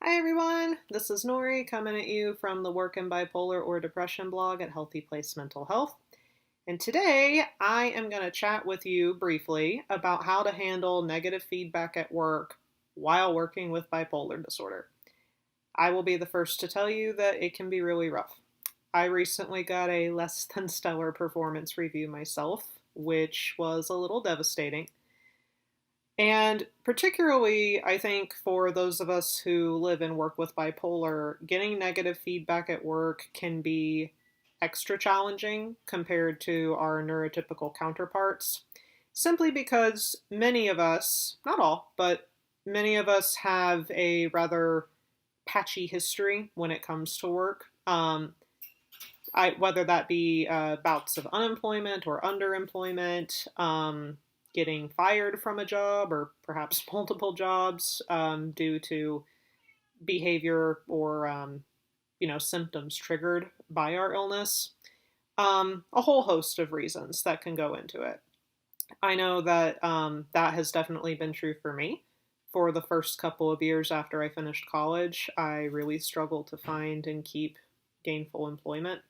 Hi everyone, this is Nori coming at you from the Work in Bipolar or Depression blog at HealthyPlace Mental Health. And today I am going to chat with you briefly about how to handle negative feedback at work while working with bipolar disorder. I will be the first to tell you that it can be really rough. I recently got a less than stellar performance review myself, which was a little devastating. And particularly, I think for those of us who live and work with bipolar, getting negative feedback at work can be extra challenging compared to our neurotypical counterparts, simply because many of us, not all, but many of us have a rather patchy history when it comes to work. Whether that be bouts of unemployment or underemployment, getting fired from a job or perhaps multiple jobs due to behavior or symptoms triggered by our illness. A whole host of reasons that can go into it. I know that that has definitely been true for me. For the first couple of years after I finished college, I really struggled to find and keep gainful employment.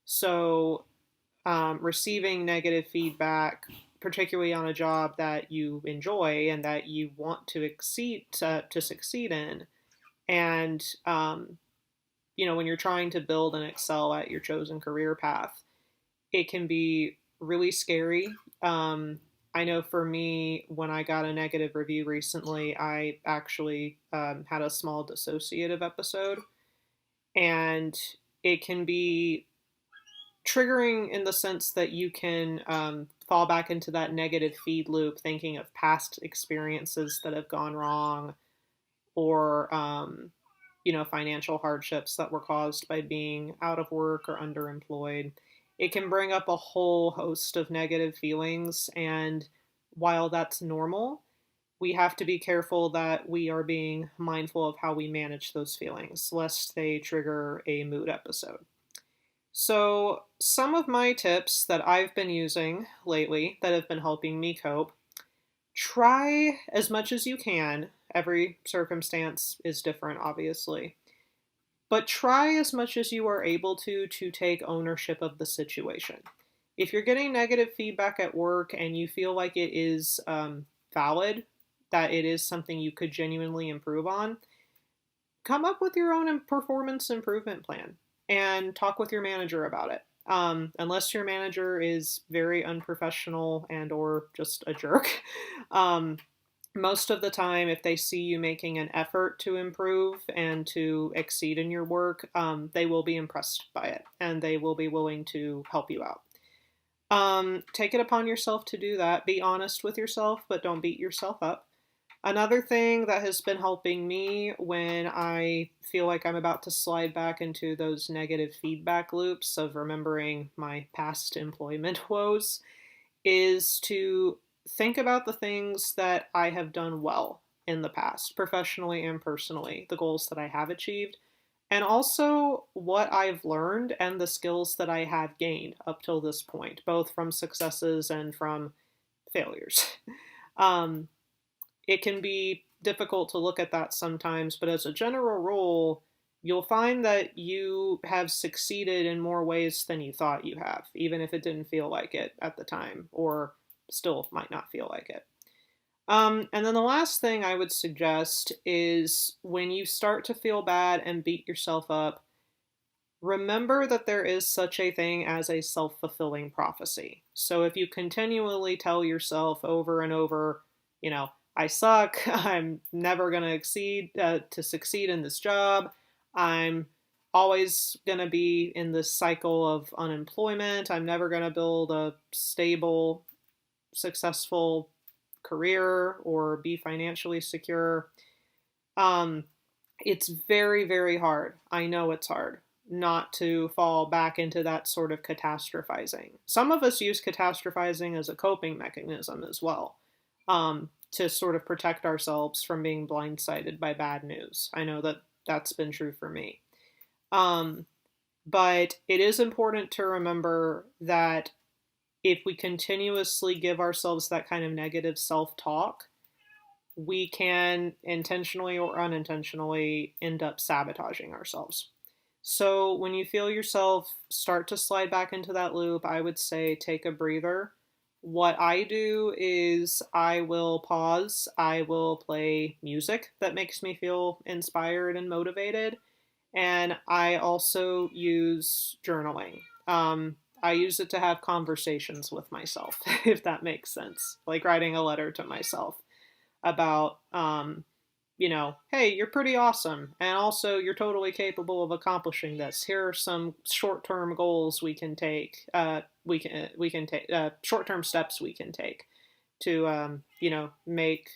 So, receiving negative feedback, particularly on a job that you enjoy and that you want to succeed in, and when you're trying to build and excel at your chosen career path, it can be really scary. I know for me, when I got a negative review recently, I actually had a small dissociative episode, and it can be triggering in the sense that you can fall back into that negative feed loop, thinking of past experiences that have gone wrong, or financial hardships that were caused by being out of work or underemployed. It can bring up a whole host of negative feelings, and while that's normal, we have to be careful that we are being mindful of how we manage those feelings, lest they trigger a mood episode. So, some of my tips that I've been using lately that have been helping me cope: try as much as you can. Every circumstance is different, obviously. But try as much as you are able to take ownership of the situation. If you're getting negative feedback at work and you feel like it is valid, that it is something you could genuinely improve on, come up with your own performance improvement plan and talk with your manager about it. Unless your manager is very unprofessional and or just a jerk, um, most of the time, if they see you making an effort to improve and to exceed in your work, they will be impressed by it and they will be willing to help you out. Take it upon yourself to do that. Be honest with yourself, but don't beat yourself up. Another thing that has been helping me when I feel like I'm about to slide back into those negative feedback loops of remembering my past employment woes is to think about the things that I have done well in the past, professionally and personally, the goals that I have achieved, and also what I've learned and the skills that I have gained up till this point, both from successes and from failures. um, it can be difficult to look at that sometimes, but as a general rule, you'll find that you have succeeded in more ways than you thought you have, even if it didn't feel like it at the time, or still might not feel like it. And then the last thing I would suggest is when you start to feel bad and beat yourself up, remember that there is such a thing as a self-fulfilling prophecy. So if you continually tell yourself over and over, I suck, I'm never going to succeed in this job, I'm always going to be in this cycle of unemployment, I'm never going to build a stable, successful career or be financially secure. Um, it's very, very hard. I know it's hard not to fall back into that sort of catastrophizing. Some of us use catastrophizing as a coping mechanism as well, to sort of protect ourselves from being blindsided by bad news. I know that that's been true for me. Um, but it is important to remember that if we continuously give ourselves that kind of negative self talk, we can intentionally or unintentionally end up sabotaging ourselves. So when you feel yourself start to slide back into that loop, I would say take a breather. What I do is I will pause, I will play music that makes me feel inspired and motivated, and I also use journaling. I use it to have conversations with myself, if that makes sense, like writing a letter to myself about, hey, you're pretty awesome, and also you're totally capable of accomplishing this. Here are some short-term goals we can take. We can take short-term steps we can take to, make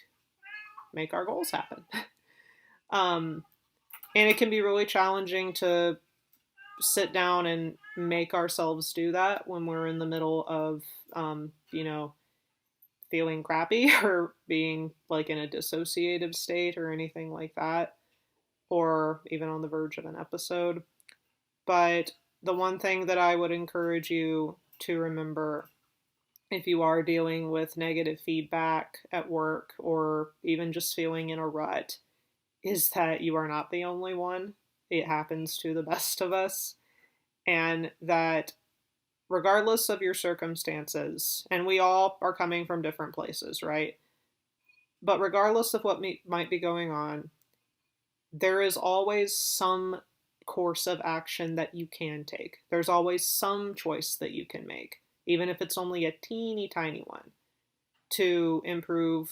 our goals happen. um, and it can be really challenging to sit down and make ourselves do that when we're in the middle of, feeling crappy or being like in a dissociative state or anything like that, or even on the verge of an episode. But the one thing that I would encourage you to remember if you are dealing with negative feedback at work or even just feeling in a rut is that you are not the only one. It happens to the best of us. And that regardless of your circumstances, and we all are coming from different places, right? But regardless of what might be going on, there is always some course of action that you can take. There's always some choice that you can make, even if it's only a teeny tiny one, to improve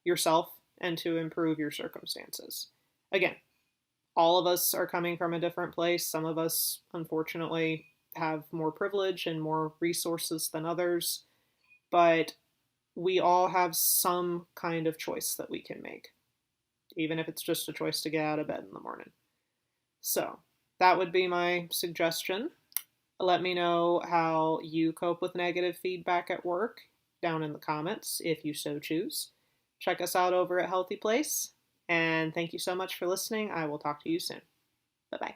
yourself and to improve your circumstances. Again, all of us are coming from a different place. Some of us, unfortunately, have more privilege and more resources than others, but we all have some kind of choice that we can make, even if it's just a choice to get out of bed in the morning. So that would be my suggestion. Let me know how you cope with negative feedback at work down in the comments if you so choose. Check us out over at HealthyPlace, and thank you so much for listening. I will talk to you soon. Bye-bye.